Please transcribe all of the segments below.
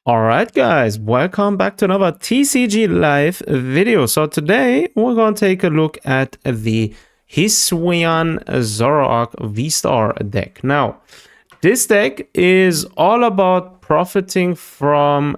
Alright guys, welcome back to another TCG Live video. So today we're going to take a look at the Hisuian Zoroark VSTAR deck. Now, this deck is all about profiting from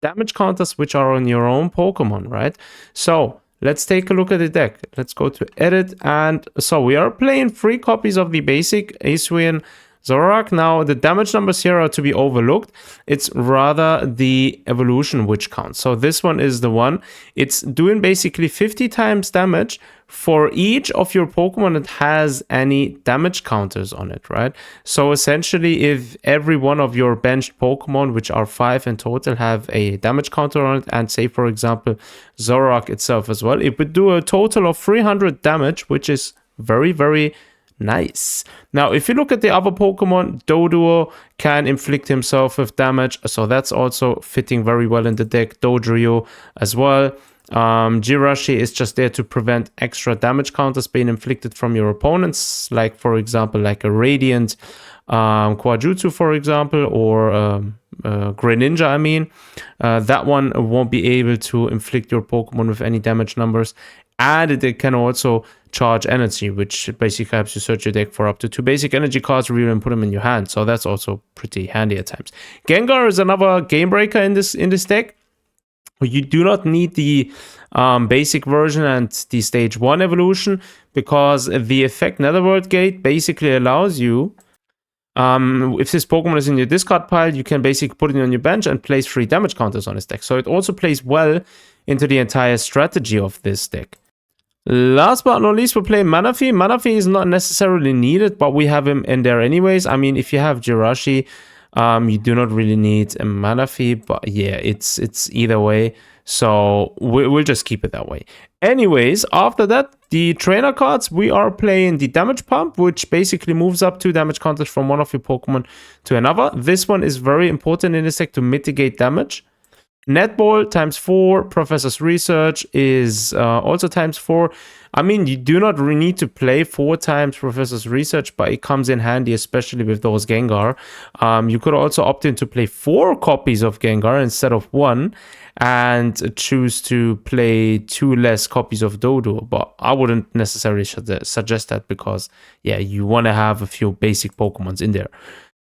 damage counters which are on your own Pokemon, right? So let's take a look at the deck. Let's go to edit, and so we are playing 3 copies of the basic Hisuian Zoroark. Now, the damage numbers here are to be overlooked. It's rather the evolution which counts. So this one is the one. It's doing basically 50 times damage for each of your Pokemon that has any damage counters on it, right? So essentially, if every one of your benched Pokemon, which are 5 in total, have a damage counter on it, and say, for example, Zoroark itself as well, it would do a total of 300 damage, which is very, very nice. Now, if you look at the other Pokemon, Doduo can inflict himself with damage, so that's also fitting very well in the deck. Dodrio as well. Jirachi is just there to prevent extra damage counters being inflicted from your opponents, like for example, like a Radiant Quajutsu, for example, or Greninja, I mean. That one won't be able to inflict your Pokemon with any damage numbers. And it can also charge energy, which basically helps you search your deck for up to 2 basic energy cards, reveal and put them in your hand. So that's also pretty handy at times. Gengar is another game breaker in this deck. You do not need the basic version and the stage 1 evolution, because the effect Netherworld Gate basically allows you, if this Pokemon is in your discard pile, you can basically put it on your bench and place 3 damage counters on this deck. So it also plays well into the entire strategy of this deck. Last but not least, we're playing Manaphy. Manaphy is not necessarily needed, but we have him in there anyways. I mean, if you have Jirachi, you do not really need a Manaphy, but yeah, it's either way. So we'll just keep it that way. Anyways, after that, the trainer cards, we are playing the Damage Pump, which basically moves up 2 damage counters from one of your Pokemon to another. This one is very important in this deck to mitigate damage. Netball times 4, Professor's Research is also times 4. I mean, you do not really need to play 4 times Professor's Research, but it comes in handy, especially with those Gengar. You could also opt in to play 4 copies of Gengar instead of 1, and choose to play 2 less copies of Dodo. But I wouldn't necessarily suggest that, because, yeah, you want to have a few basic Pokemons in there.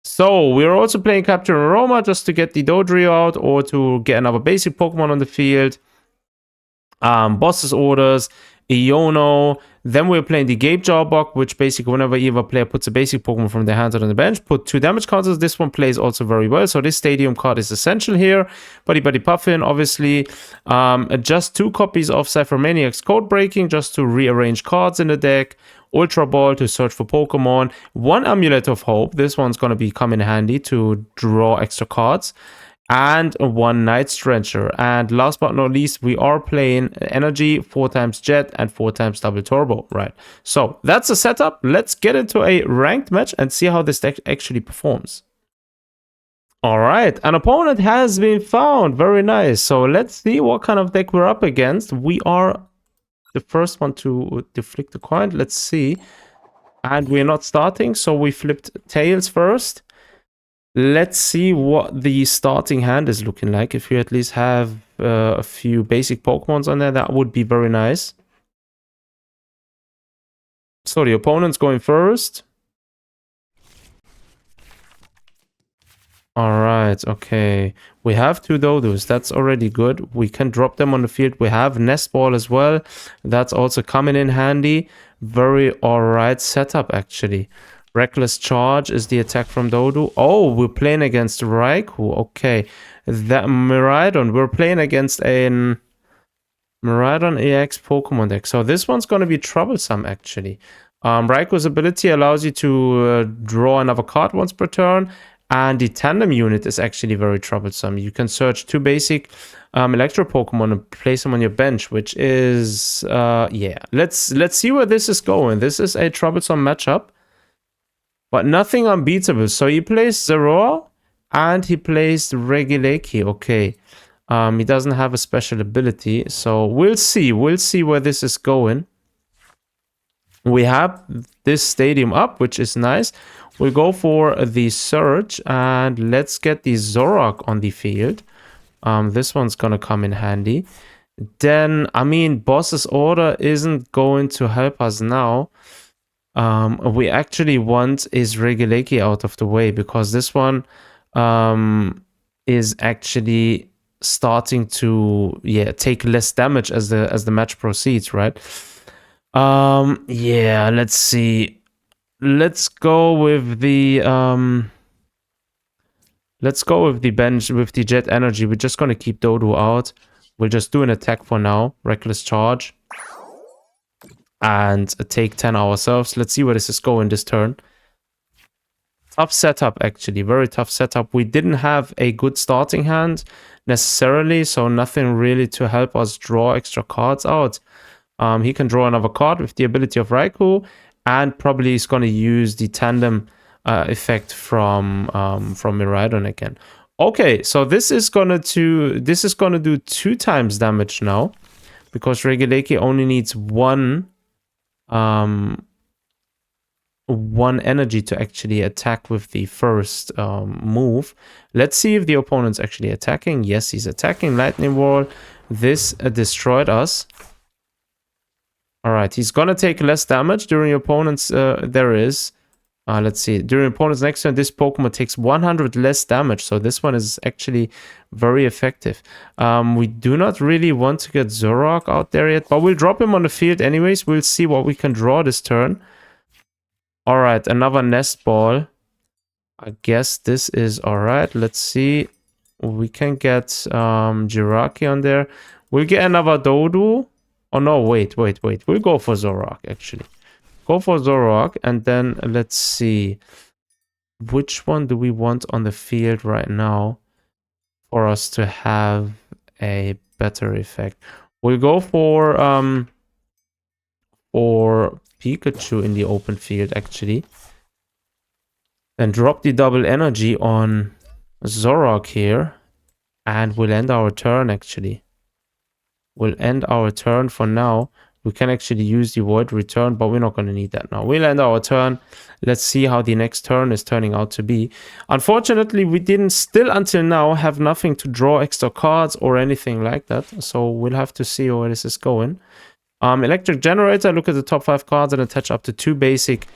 So we're also playing Capture Aroma just to get the Dodrio out, or to get another basic Pokemon on the field. Boss's Orders, Iono. Then we're playing the Gape Jawbok, which basically whenever either player puts a basic Pokemon from their hands on the bench, put 2 damage counters. This one plays also very well. So this Stadium card is essential here. Buddy Puffin, obviously. Just 2 copies of Cypher Maniac's Code Breaking, just to rearrange cards in the deck. Ultra Ball to search for Pokemon. 1 Amulet of Hope. This one's going to come in handy to draw extra cards. And 1 Night Trencher. And last but not least, we are playing Energy, 4 times Jet, and 4 times Double Turbo. Right. So that's the setup. Let's get into a ranked match and see how this deck actually performs. Alright, an opponent has been found. Very nice. So let's see what kind of deck we're up against. We are the first one to deflect the coin. Let's see. And we're not starting, so we flipped tails first. Let's see what the starting hand is looking like. If you at least have a few basic Pokemons on there, that would be very nice. So the opponent's going first. Alright, okay. We have 2 Dodus. That's already good. We can drop them on the field. We have Nest Ball as well. That's also coming in handy. Very alright setup, actually. Reckless Charge is the attack from Dodu. Oh, we're playing against Raikou. Okay. That Miraidon. We're playing against a Miraidon EX Pokemon deck. So this one's going to be troublesome, actually. Raikou's ability allows you to draw another card once per turn. And the Tandem unit is actually very troublesome. You can search 2 basic Electro Pokemon and place them on your bench, which is, yeah. Let's see where this is going. This is a troublesome matchup, but nothing unbeatable. So he plays Zoroark and he plays Regieleki. Okay. He doesn't have a special ability, so we'll see. We'll see where this is going. We have this Stadium up, which is nice. We'll go for the Surge, and let's get the Zoroark on the field. This one's gonna come in handy. Then, I mean, Boss's Order isn't going to help us now. We actually want is Regieleki out of the way, because this one is actually starting to take less damage as the match proceeds, right? Yeah, let's see. Let's go with the bench with the Jet Energy. We're just gonna keep Dodo out. We'll just do an attack for now. Reckless Charge. And take 10 ourselves. Let's see where this is going this turn. Tough setup, actually. Very tough setup. We didn't have a good starting hand necessarily, so nothing really to help us draw extra cards out. He can draw another card with the ability of Raikou, and probably he's going to use the tandem effect from Miraidon again. Okay, so this is gonna do 2 times damage now, because Regieleki only needs one energy to actually attack with the first move. Let's see if the opponent's actually attacking. Yes, he's attacking. Lightning Wall. This destroyed us. Alright, he's gonna take less damage during your opponent's let's see. During opponent's next turn, this Pokemon takes 100 less damage. So this one is actually very effective. We do not really want to get Zoroark out there yet, but we'll drop him on the field anyways. We'll see what we can draw this turn. Alright, another Nest Ball. I guess this is alright. Let's see. We can get Jiraki on there. We'll get another Dodo. Oh no, wait. We'll go for Zoroark, actually. Go for Zoroark, and then let's see. Which one do we want on the field right now for us to have a better effect? We'll go for Pikachu in the open field, actually. Then drop the double energy on Zoroark here, and we'll end our turn, actually. We'll end our turn for now. We can actually use the Void Return, but we're not going to need that now. We'll end our turn. Let's see how the next turn is turning out to be. Unfortunately, we didn't still until now have nothing to draw extra cards or anything like that. So we'll have to see where this is going. Electric Generator, look at the top 5 cards and attach up to 2 basic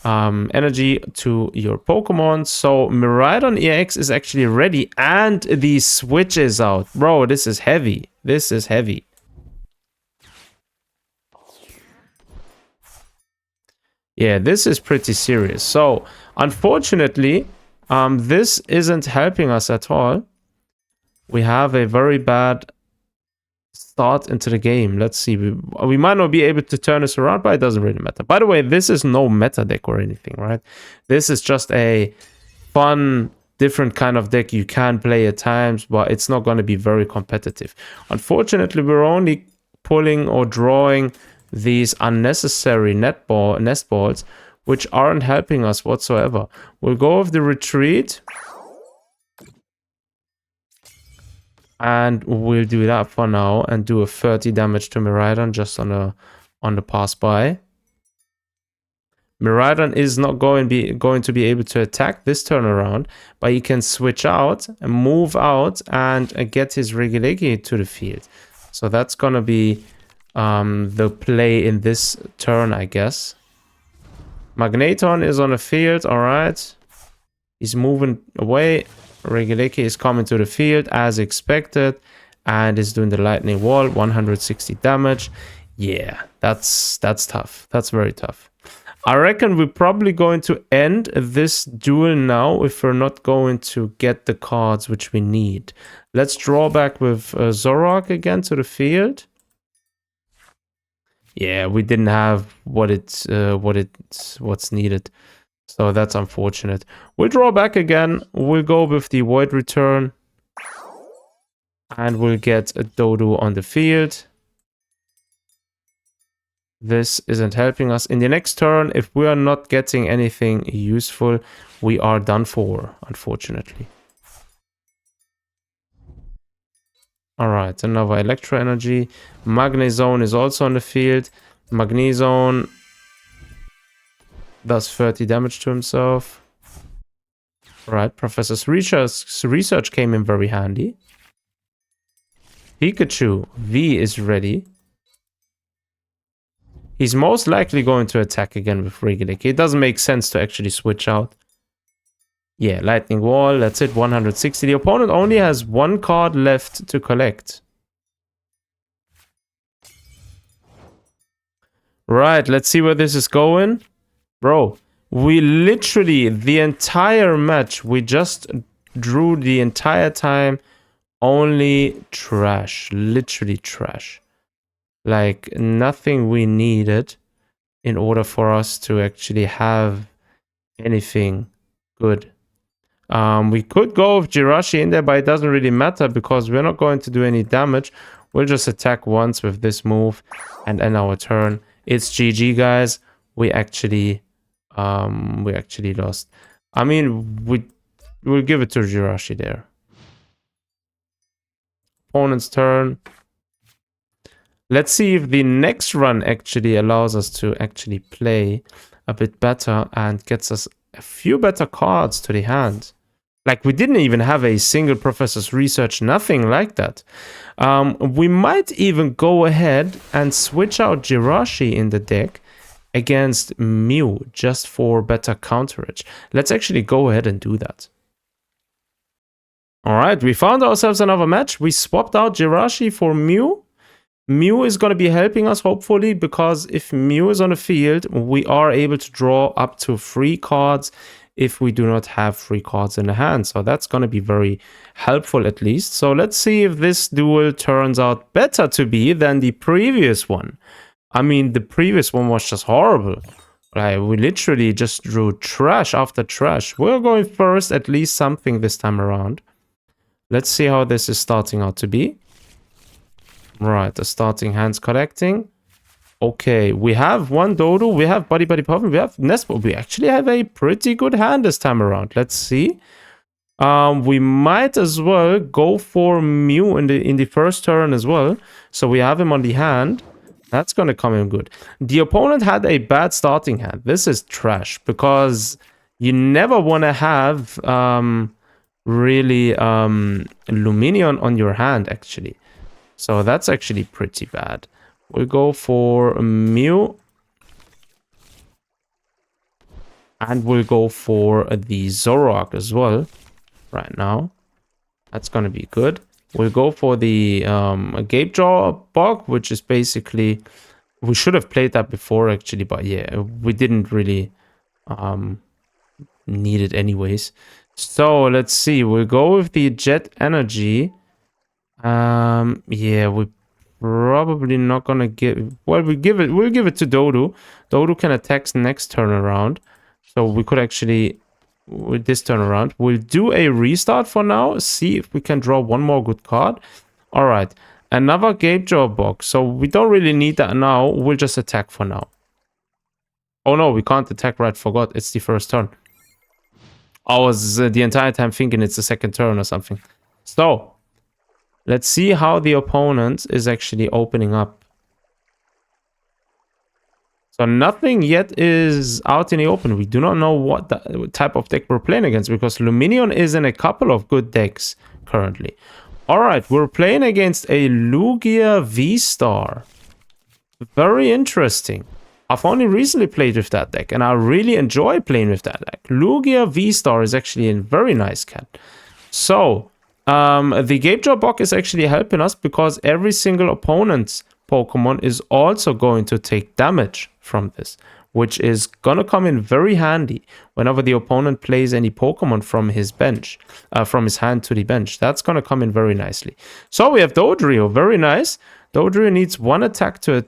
energy to your Pokemon. So Miraidon EX is actually ready, and the switch is out. Bro, this is heavy. This is heavy. Yeah, this is pretty serious. So, unfortunately, this isn't helping us at all. We have a very bad start into the game. Let's see. We might not be able to turn this around, but it doesn't really matter. By the way, this is no meta deck or anything, right? This is just a fun, different kind of deck you can play at times, but it's not going to be very competitive. Unfortunately, we're only pulling or drawing these unnecessary nest balls, which aren't helping us whatsoever. We'll go with the Retreat, and we'll do that for now and do a 30 damage to Miraidon just on the pass by. Miraidon is not going to be able to attack this turn around, but he can switch out and move out and get his Regieleki to the field. So that's gonna be the play in this turn, I guess. Magneton is on the field, alright. He's moving away. Regieleki is coming to the field as expected and is doing the Lightning Wall, 160 damage. Yeah, that's tough. That's very tough. I reckon we're probably going to end this duel now if we're not going to get the cards which we need. Let's draw back with Zoroark again to the field. Yeah, we didn't have what's needed. So that's unfortunate. We'll draw back again. We'll go with the Void Return. And we'll get a Dodo on the field. This isn't helping us. In the next turn, if we are not getting anything useful, we are done for, unfortunately. Alright, another Electro Energy. Magnezone is also on the field. Magnezone does 30 damage to himself. Right, Professor's research came in very handy. Pikachu V is ready. He's most likely going to attack again with Regieleki. It doesn't make sense to actually switch out. Yeah, Lightning Wall, that's it, 160. The opponent only has one card left to collect. Right, let's see where this is going. Bro, we literally, the entire match, we just drew the entire time only trash. Literally trash. Like, nothing we needed in order for us to actually have anything good. We could go with Jirachi in there, but it doesn't really matter because we're not going to do any damage. We'll just attack once with this move and end our turn. It's GG, guys. We actually lost. I mean, we'll give it to Jirachi there. Opponent's turn. Let's see if the next run actually allows us to actually play a bit better and gets us a few better cards to the hand. Like, we didn't even have a single Professor's Research, nothing like that. We might even go ahead and switch out Jirachi in the deck against Mew, just for better counterage. Let's actually go ahead and do that. Alright, we found ourselves another match. We swapped out Jirachi for Mew. Mew is going to be helping us, hopefully, because if Mew is on the field, we are able to draw up to 3 cards if we do not have 3 cards in the hand. So that's going to be very helpful, at least. So let's see if this duel turns out better to be than the previous one. I mean, the previous one was just horrible. Like, we literally just drew trash after trash. We're going first, at least something this time around. Let's see how this is starting out to be. Right, the starting hands collecting. Okay, we have one Dodo, we have Buddy Puffin, we have Nespo. We actually have a pretty good hand this time around. Let's see. We might as well go for Mew in the first turn as well. So we have him on the hand. That's going to come in good. The opponent had a bad starting hand. This is trash because you never want to have really Lumineon on your hand, actually. So that's actually pretty bad. We'll go for Mew. And we'll go for the Zoroark as well. Right now. That's going to be good. We'll go for the Gapejaw Bog, which is basically... We should have played that before, actually. But yeah, we didn't really need it anyways. So, let's see. We'll go with the Jet Energy. Yeah, we're probably not gonna give... Well, we'll give it to Dodo. Dodo can attack next turn around. So we could actually... With this turn around, we'll do a restart for now. See if we can draw one more good card. Alright, another Gapejaw box. So we don't really need that now. We'll just attack for now. Oh no, we can't attack, right? Forgot, it's the first turn. I was the entire time thinking it's the second turn or something. So... Let's see how the opponent is actually opening up. So nothing yet is out in the open. We do not know what type of deck we're playing against because Lumineon is in a couple of good decks currently. Alright, we're playing against a Lugia VSTAR. Very interesting. I've only recently played with that deck and I really enjoy playing with that deck. Lugia VSTAR is actually a very nice cat. So... the Gapejaw Bog is actually helping us because every single opponent's Pokemon is also going to take damage from this, which is gonna come in very handy whenever the opponent plays any Pokemon from his bench, from his hand to the bench. That's gonna come in very nicely. So we have Dodrio, very nice. Dodrio needs one attack one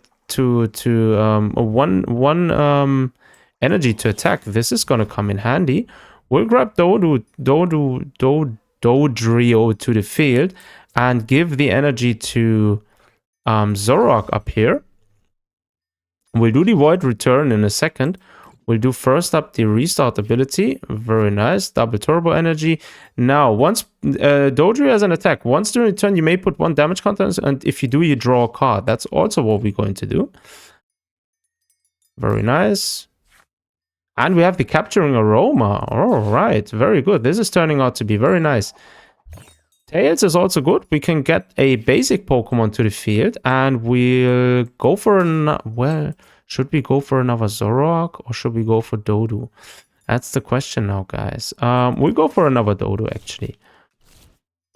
energy to attack. This is gonna come in handy. We'll grab Dodrio to the field and give the energy to Zoroark up here. We'll do the Void Return in a second. We'll do first up the Restart ability. Very nice. Double Turbo Energy. Now, once Dodrio has an attack, once during the turn, you may put 1 damage counter, and if you do, you draw a card. That's also what we're going to do. Very nice. And we have the capturing aroma. All right, very good. This is turning out to be very nice. Tails is also good. We can get a basic Pokemon to the field, and we'll go for well, should we go for another Zoroark or should we go for Dodu? That's the question now, guys. We'll go for another Dodu, actually.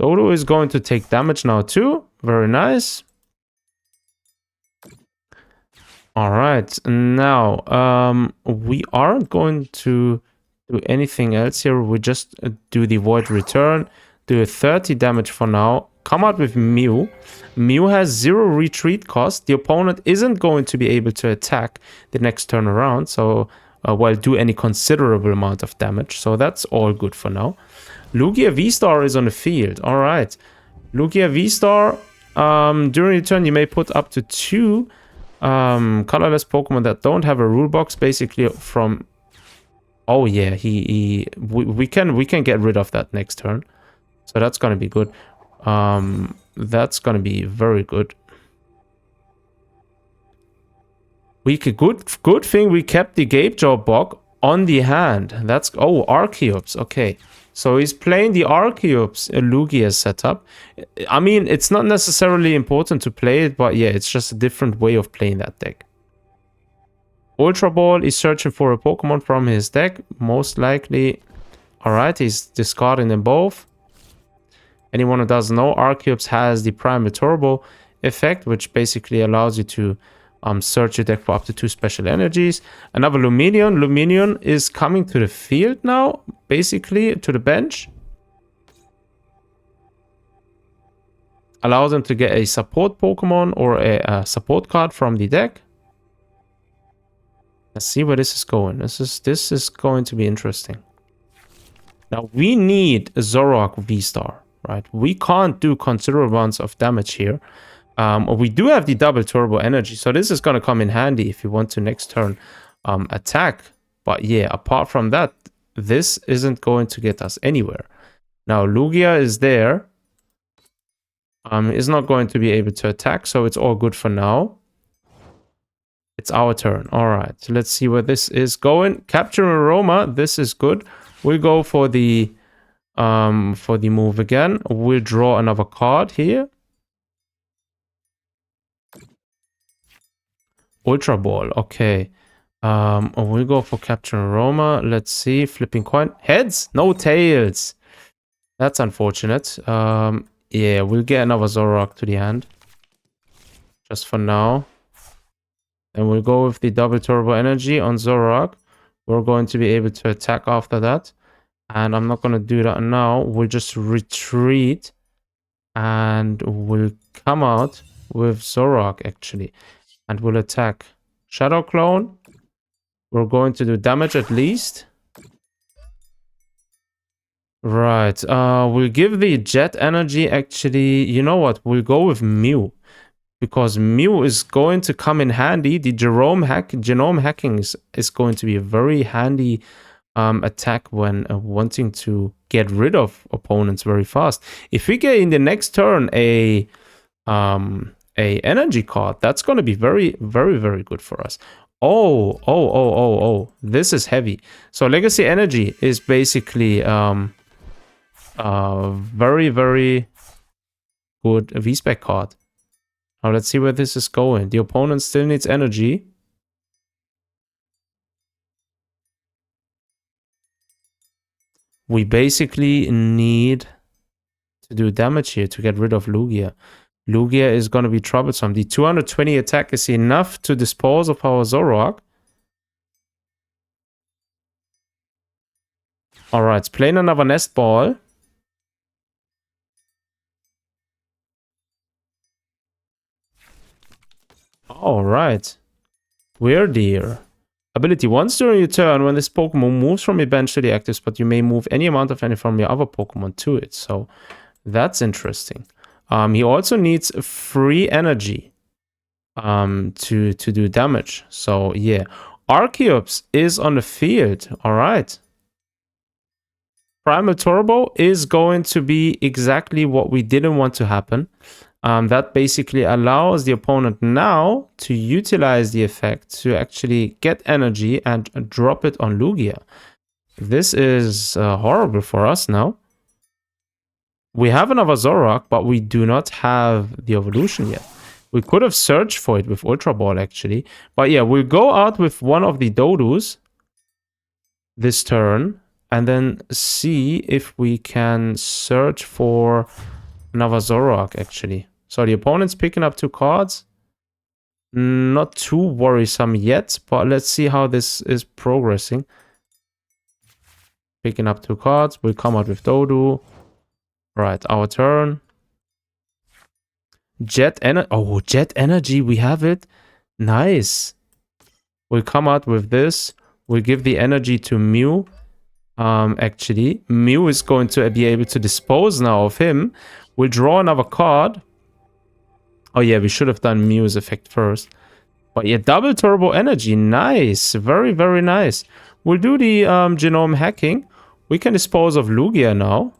Dodu is going to take damage now too. Very nice. All right, now we aren't going to do anything else here. We just do the Void Return, do a 30 damage for now. Come out with Mew. Mew has 0 retreat cost. The opponent isn't going to be able to attack the next turn around, so well, do any considerable amount of damage. So that's all good for now. Lugia V-Star is on the field. All right, Lugia V-Star. During the turn, you may put up to 2 colorless Pokemon that don't have a rule box, basically from. Oh yeah, we can get rid of that next turn, so that's gonna be good. That's gonna be very good. Good thing we kept the Gapejaw Bog on the hand. That's Archeops. Okay, so he's playing the Archeops Lugia setup. I mean, it's not necessarily important to play it, but yeah, it's just a different way of playing that deck. Ultra Ball is searching for a Pokemon from his deck, most likely. All right, he's discarding them both. Anyone who doesn't know, Archeops has the Primal Turbo effect, which basically allows you to search your deck for up to 2 special energies. Another Lumineon. Lumineon is coming to the field now, basically to the bench. Allows them to get a support Pokemon or a support card from the deck. Let's see where this is going. This is going to be interesting. Now we need a Zoroark V-Star, right? We can't do considerable amounts of damage here. We do have the double turbo energy, so this is going to come in handy if you want to next turn attack. But yeah, apart from that, this isn't going to get us anywhere. Now Lugia is there. Is not going to be able to attack, so it's all good for now. It's our turn. All right, so let's see where this is going. Capture Aroma. This is good. We'll go for the move again. We'll draw another card here. Ultra Ball. Okay. We'll go for Capture Aroma. Let's see. Flipping coin. Heads. No tails. That's unfortunate. Yeah, we'll get another Zoroark to the hand. Just for now. And we'll go with the double turbo energy on Zoroark. We're going to be able to attack after that. And I'm not going to do that now. We'll just retreat. And we'll come out with Zoroark, actually. And we'll attack. Shadow Clone. We're going to do damage at least. Right. We'll give the Jet Energy, actually. You know what? We'll go with Mew. Because Mew is going to come in handy. The genome hacking is going to be a very handy attack when wanting to get rid of opponents very fast. If we get in the next turn a energy card, that's going to be very, very, very good for us. Oh. This is heavy. So Legacy Energy is basically very, very good V-Spec card. Now let's see where this is going. The opponent still needs energy. We basically need to do damage here to get rid of Lugia. Lugia is going to be troublesome. The 220 attack is enough to dispose of our Zoroark. Alright, it's playing another Nest Ball. Alright. Weird deer. Ability. Once during your turn, when this Pokemon moves from your bench to the active spot, you may move any amount of energy from your other Pokemon to it. So that's interesting. He also needs free energy to do damage. So yeah. Archeops is on the field. Alright. Primal Turbo is going to be exactly what we didn't want to happen. That basically allows the opponent now to utilize the effect to actually get energy and drop it on Lugia. This is horrible for us now. We have another Zoroark, but we do not have the evolution yet. We could have searched for it with Ultra Ball, actually. But yeah, we'll go out with one of the Dodus this turn, and then see if we can search for another Zoroark, actually. So the opponent's picking up 2 cards. Not too worrisome yet, but let's see how this is progressing. Picking up 2 cards. We'll come out with Dodu. Right, our turn. Jet Energy. Oh, Jet Energy. We have it. Nice. We'll come out with this. We'll give the energy to Mew. Actually, Mew is going to be able to dispose now of him. We'll draw another card. Oh yeah, we should have done Mew's effect first. But yeah, double turbo energy. Nice. Very, very nice. We'll do the genome hacking. We can dispose of Lugia now.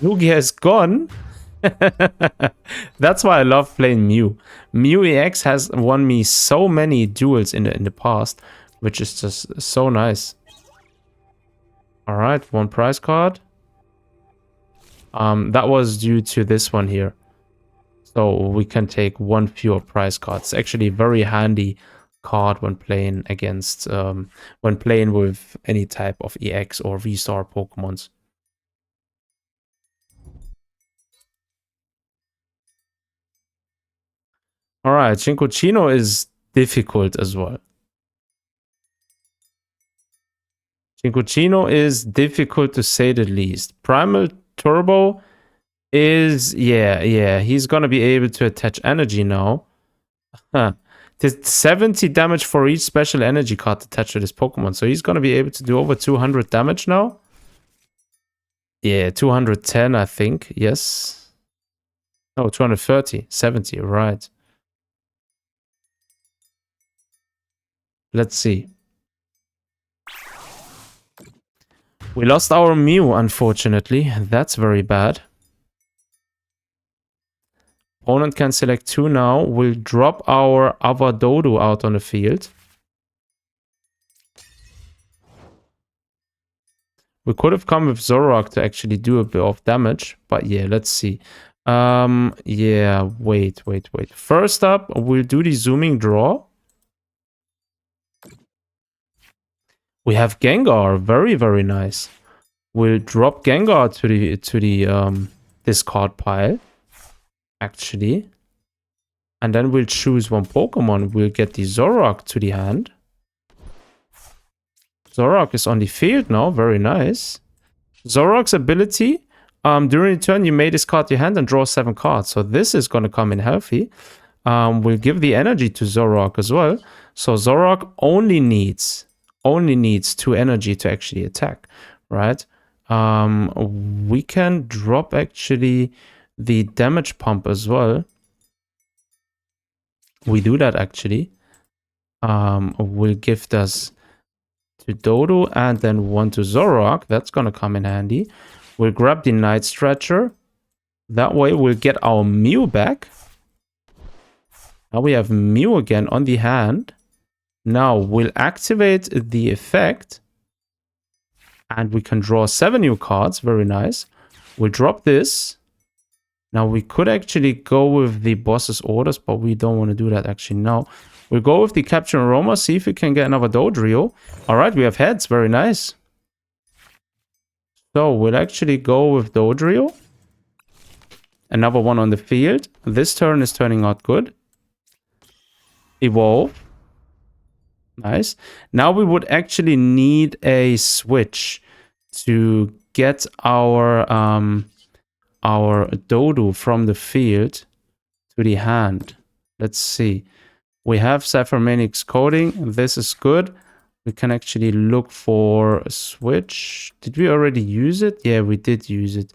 Lugia is gone. That's why I love playing Mew. Mew EX has won me so many duels in the past, which is just so nice. Alright, 1 prize card. That was due to this one here. So we can take 1 fewer prize card. It's actually a very handy card when playing against, when playing with any type of EX or V-Star Pokemons. Alright, Chincochino is difficult as well. Chincochino is difficult to say the least. Primal Turbo is, yeah, he's gonna be able to attach energy now. Huh. There's 70 damage for each special energy card attached to this Pokemon, so he's gonna be able to do over 200 damage now. Yeah, 210, I think, yes. No, 230, 70, right. Let's see. We lost our Mew, unfortunately. That's very bad. Opponent can select 2 now. We'll drop our other Dodo out on the field. We could have come with Zoroark to actually do a bit of damage. But yeah, let's see. Yeah, wait. First up, we'll do the zooming draw. We have Gengar. Very, very nice. We'll drop Gengar to the discard pile. Actually. And then we'll choose 1 Pokemon. We'll get the Zoroark to the hand. Zoroark is on the field now. Very nice. Zoroark's ability, during the turn, you may discard your hand and draw 7 cards. So this is going to come in healthy. We'll give the energy to Zoroark as well. So Zoroark only needs 2 energy to actually attack, right? We can drop actually the damage pump as well. We do that actually. Will give us to Dodo and then 1 to Zoroark. That's gonna come in handy. We'll grab the Night Stretcher. That way we'll get our Mew back. Now we have Mew again on the hand. Now we'll activate the effect. And we can draw 7 new cards. Very nice. We'll drop this. Now we could actually go with the boss's orders, but we don't want to do that actually now. We'll go with the Capture Aroma, see if we can get another Dodrio. Alright, we have heads. Very nice. So we'll actually go with Dodrio. Another one on the field. This turn is turning out good. Evolve. Nice. Now we would actually need a switch to get our Dodo from the field to the hand. Let's see. We have Cyphermanix coding. This is good. We can actually look for a switch. Did we already use it? Yeah, we did use it.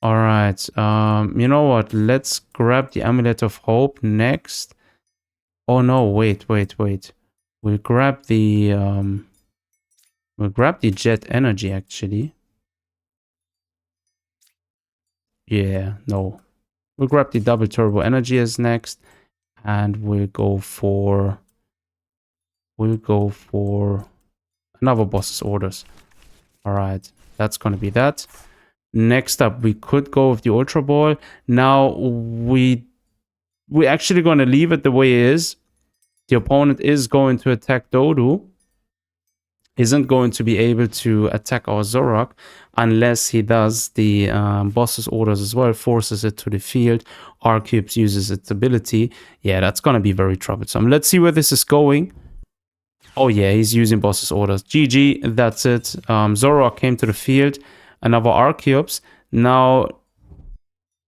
All right. You know what? Let's grab the Amulet of Hope next. Oh no! Wait. We'll grab the Jet Energy actually. Yeah. No. We'll grab the double turbo energy as next. And we'll go for another boss's orders. All right, that's going to be that. Next up, we could go with the Ultra Ball. Now, we're actually going to leave it the way it is. The opponent is going to attack Dodu. Isn't going to be able to attack our Zoroark unless he does the boss's orders as well, forces it to the field. R-Cubes uses its ability. Yeah, that's going to be very troublesome. Let's see where this is going. Oh yeah, he's using boss's orders. GG, that's it. Zoroark came to the field. Another R-Cubes. Now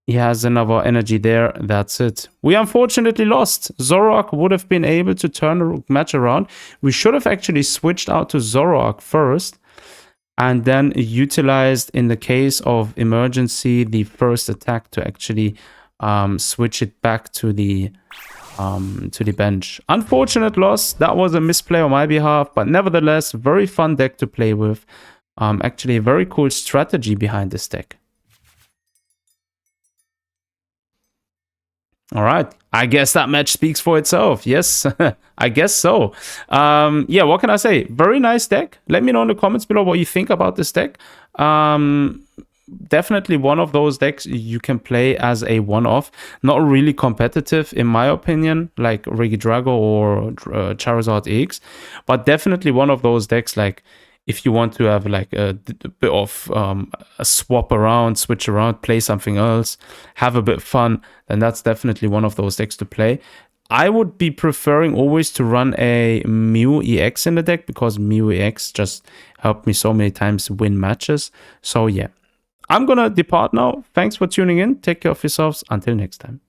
he has another energy there. That's it. We unfortunately lost. Zoroark would have been able to turn the match around. We should have actually switched out to Zoroark first. And then utilized, in the case of emergency, the first attack to actually switch it back to the bench. Unfortunate loss. That was a misplay on my behalf. But nevertheless, very fun deck to play with. Actually, a very cool strategy behind this deck. All right. I guess that match speaks for itself. Yes, I guess so. Yeah, what can I say? Very nice deck. Let me know in the comments below what you think about this deck. Definitely one of those decks you can play as a one-off. Not really competitive, in my opinion, like Regidrago or Charizard X. But definitely one of those decks, like, if you want to have like a bit of a swap around, switch around, play something else, have a bit of fun, then that's definitely one of those decks to play. I would be preferring always to run a Mew EX in the deck because Mew EX just helped me so many times win matches. So yeah, I'm gonna depart now. Thanks for tuning in. Take care of yourselves. Until next time.